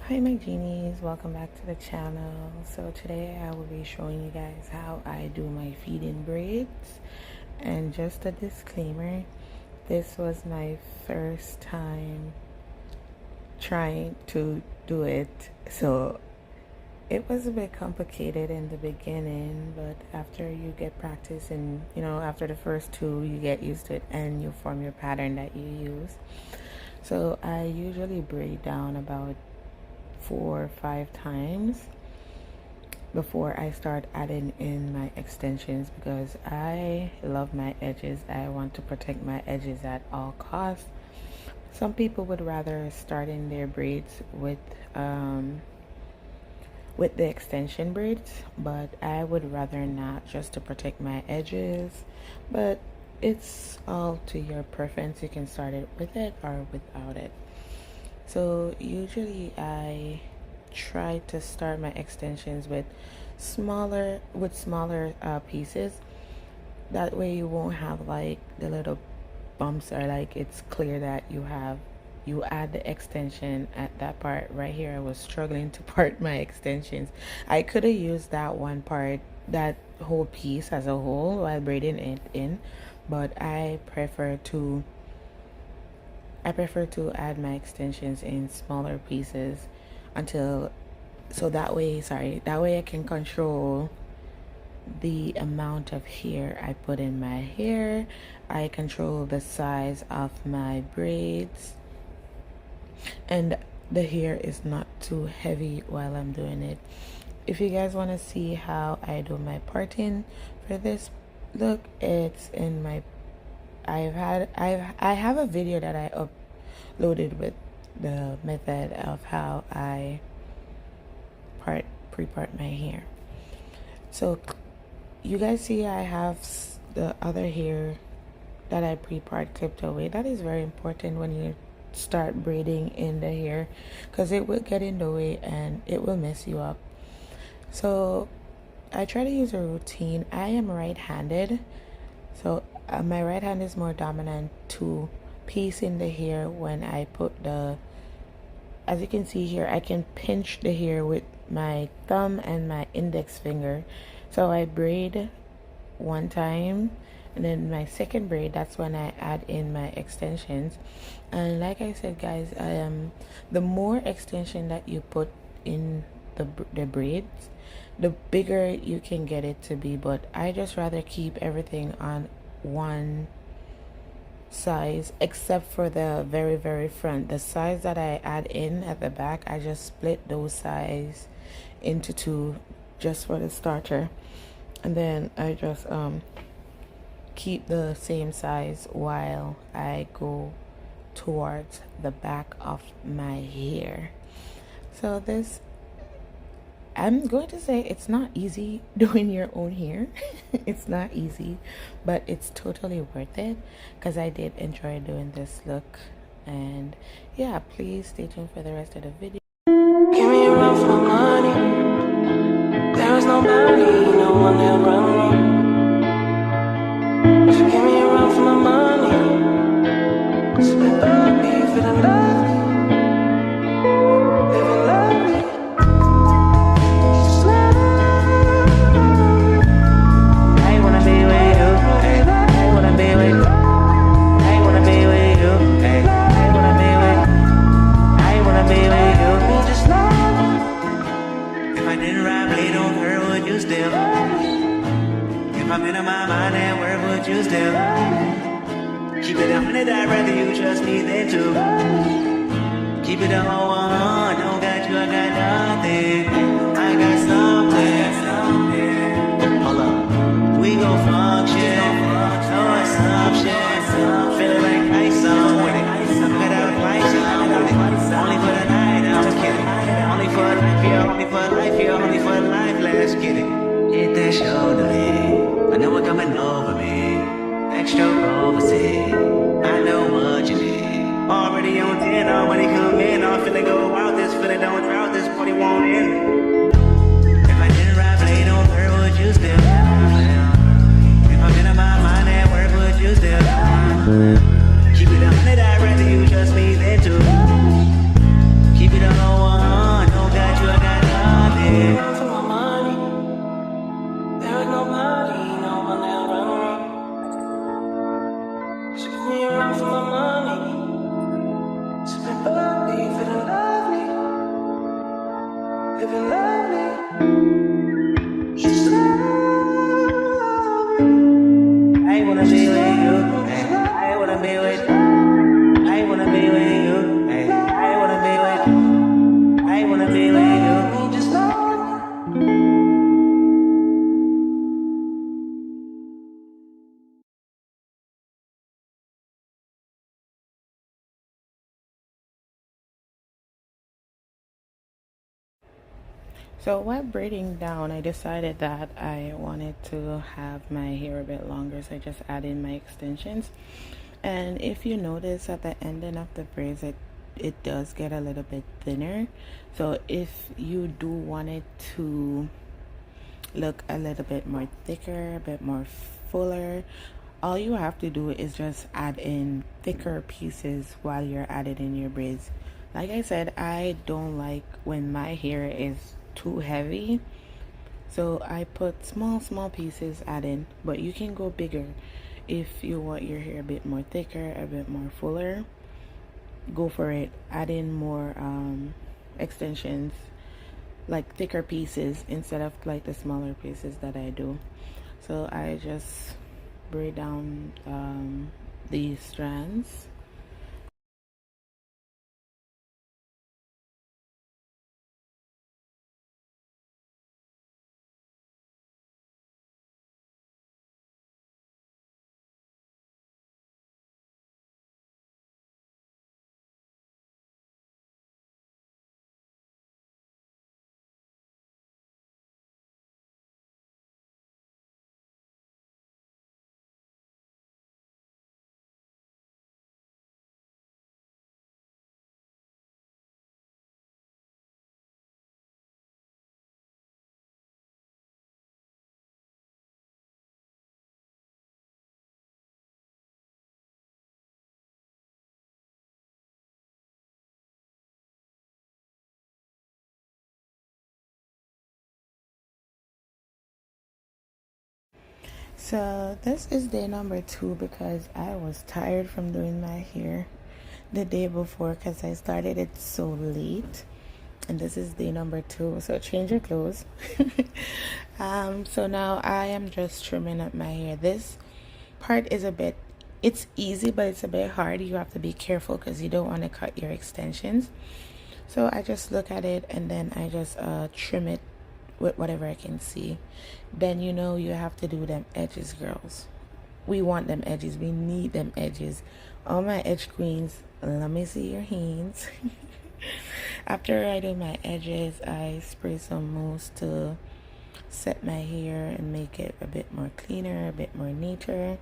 Hi my genies, welcome back to the channel. So today I will be showing you guys how I do my feed-in braids. And just a disclaimer, this was my first time trying to do it, so it was a bit complicated in the beginning, but after you get practice and after the first two you get used to it and you form your pattern that you use. So I usually braid down about 4 or 5 times before I start adding in my extensions, because I love my edges. I want to protect my edges at all costs. Some people would rather start in their braids with the extension braids, but I would rather not, just to protect my edges. But it's all to your preference. You can start it with it or without it. So usually I try to start my extensions with smaller pieces. That way you won't have like the little bumps, or like it's clear that you add the extension at that part right here. I was struggling to part my extensions. I could have used that one part, that whole piece as a whole, while braiding it in, but I prefer to add my extensions in smaller pieces so that way I can control the amount of hair I put in my hair. I control the size of my braids, and the hair is not too heavy while I'm doing it. If you guys want to see how I do my parting for this look, it's in my I have a video that I uploaded with the method of how I pre-part my hair. So you guys see I have the other hair that I pre-part clipped away. That is very important when you start braiding in the hair, because it will get in the way and it will mess you up. So I try to use a routine. I am right-handed, so my right hand is more dominant to piece in the hair. When I put as you can see here, I can pinch the hair with my thumb and my index finger. So I braid one time, and then my second braid, that's when I add in my extensions. And like I said, guys, the more extension that you put in the braids, the bigger you can get it to be. But I just rather keep everything on one size, except for the very front. The size that I add in at the back, I just split those size into 2 just for the starter, and then I just keep the same size while I go towards the back of my hair. So this, I'm going to say, it's not easy doing your own hair. It's not easy, but it's totally worth it, because I did enjoy doing this look. And yeah, please stay tuned for the rest of the video. Give me a run for my money. There is nobody, no one that run me. So give me a run for my money. Split by me for the love. If I'm in my mind, then where would you still? Keep it 100, I'd rather you trust me than to. Keep it a whole 100, don't got you, I got nothing. I got something. Hold up, we gon' function. Oh, it's some shit. Feeling like ice on with it. Got out ice on with it. Only for the night, I'm just kidding. Only for life, yeah, only for life, yeah, only for life, let's get it. Hit that shoulder, I know what coming over me. Extra overseas, I know what you need. Already on 10, already come in. I'm feeling go out, this feeling don't drought, this party won't end. If I didn't ride blade on her, would you still? If I'm in my mind, then where would you still? Keep it 100, I'd rather you trust me than to. Keep it a whole 100. I wanna be with you. I wanna be with. I wanna be with you. I wanna be with. I wanna be with you. Just know. So while braiding down, I decided that I wanted to have my hair a bit longer, so I just added my extensions. And if you notice at the ending of the braids, it does get a little bit thinner. So if you do want it to look a little bit more thicker, a bit more fuller, all you have to do is just add in thicker pieces while you're adding in your braids. Like I said, I don't like when my hair is too heavy, so I put small pieces add in, but you can go bigger if you want your hair a bit more thicker, a bit more fuller. Go for it. Add in more extensions, like thicker pieces instead of like the smaller pieces that I do. So I just braid down these strands. So this is day number 2 because I was tired from doing my hair the day before because I started it so late. And this is day number 2, so change your clothes. So now I am just trimming up my hair. This part is a bit, it's easy, but it's a bit hard. You have to be careful because you don't want to cut your extensions. So I just look at it and then I just trim it with whatever I can see. Then you know you have to do them edges, girls. We want them edges. We need them edges. All my edge queens, let me see your hands. After I do my edges, I spray some mousse to set my hair and make it a bit more cleaner, a bit more neater.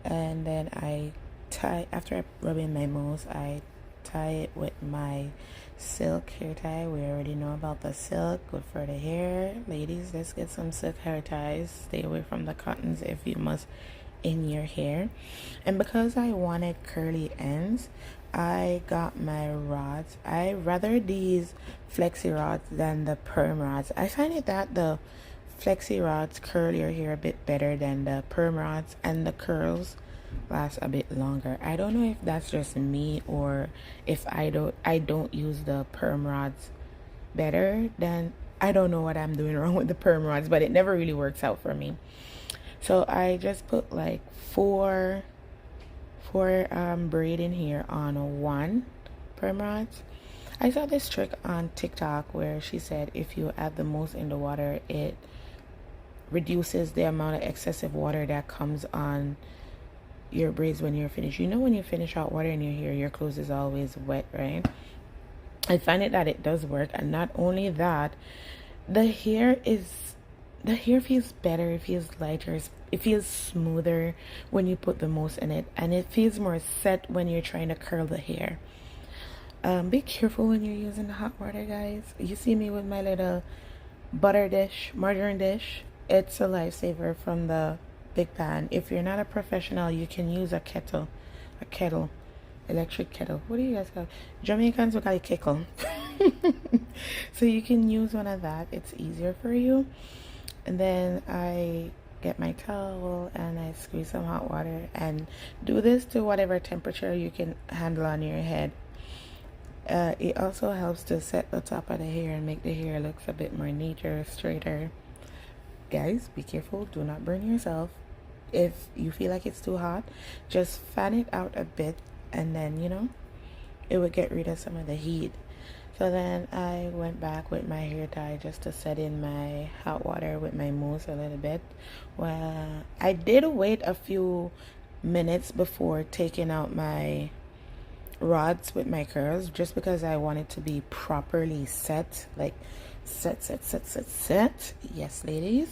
And then I tie, after I rub in my mousse, I tie it with my silk hair tie. We already know about the silk, good for the hair. Ladies, let's get some silk hair ties. Stay away from the cottons if you must in your hair. And because I wanted curly ends, I got my rods. I rather these flexi rods than the perm rods. I find it that the flexi rods curl your hair a bit better than the perm rods, and the curls last a bit longer. I don't know if that's just me or if I don't use the perm rods better, then I don't know what I'm doing wrong with the perm rods, but it never really works out for me. So I just put like four braid in here on one perm rods. I saw this trick on TikTok where she said if you add the mousse in the water, it reduces the amount of excessive water that comes on your braids when you're finished. You know, when you finish out water in your hair, your clothes is always wet, right? I find it that it does work, and not only that, the hair feels better, it feels lighter, it feels smoother when you put the mousse in it, and it feels more set when you're trying to curl the hair. Be careful when you're using the hot water, guys. You see me with my little butter dish, margarine dish. It's a lifesaver from the big pan. If you're not a professional, you can use a kettle, electric kettle. What do you guys call? Jamaicans would call it kettle. So you can use one of that. It's easier for you. And then I get my towel and I squeeze some hot water and do this to whatever temperature you can handle on your head. It also helps to set the top of the hair and make the hair looks a bit more neater, straighter. Guys, be careful, do not burn yourself. If you feel like it's too hot, just fan it out a bit, and then it would get rid of some of the heat. So then I went back with my hair tie just to set in my hot water with my mousse a little bit. Well, I did wait a few minutes before taking out my rods with my curls, just because I want it to be properly set, like set. Yes, ladies,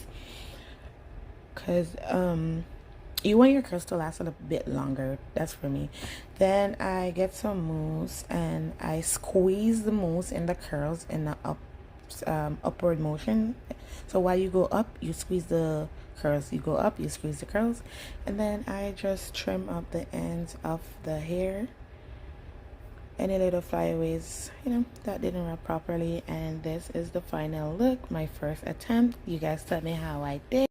because you want your curls to last a little bit longer. That's for me. Then I get some mousse and I squeeze the mousse in the curls in the upward motion. So while you go up, you squeeze the curls, you go up, you squeeze the curls, and then I just trim up the ends of the hair, any little flyaways that didn't wrap properly. And this is the final look, my first attempt. You guys tell me how I did.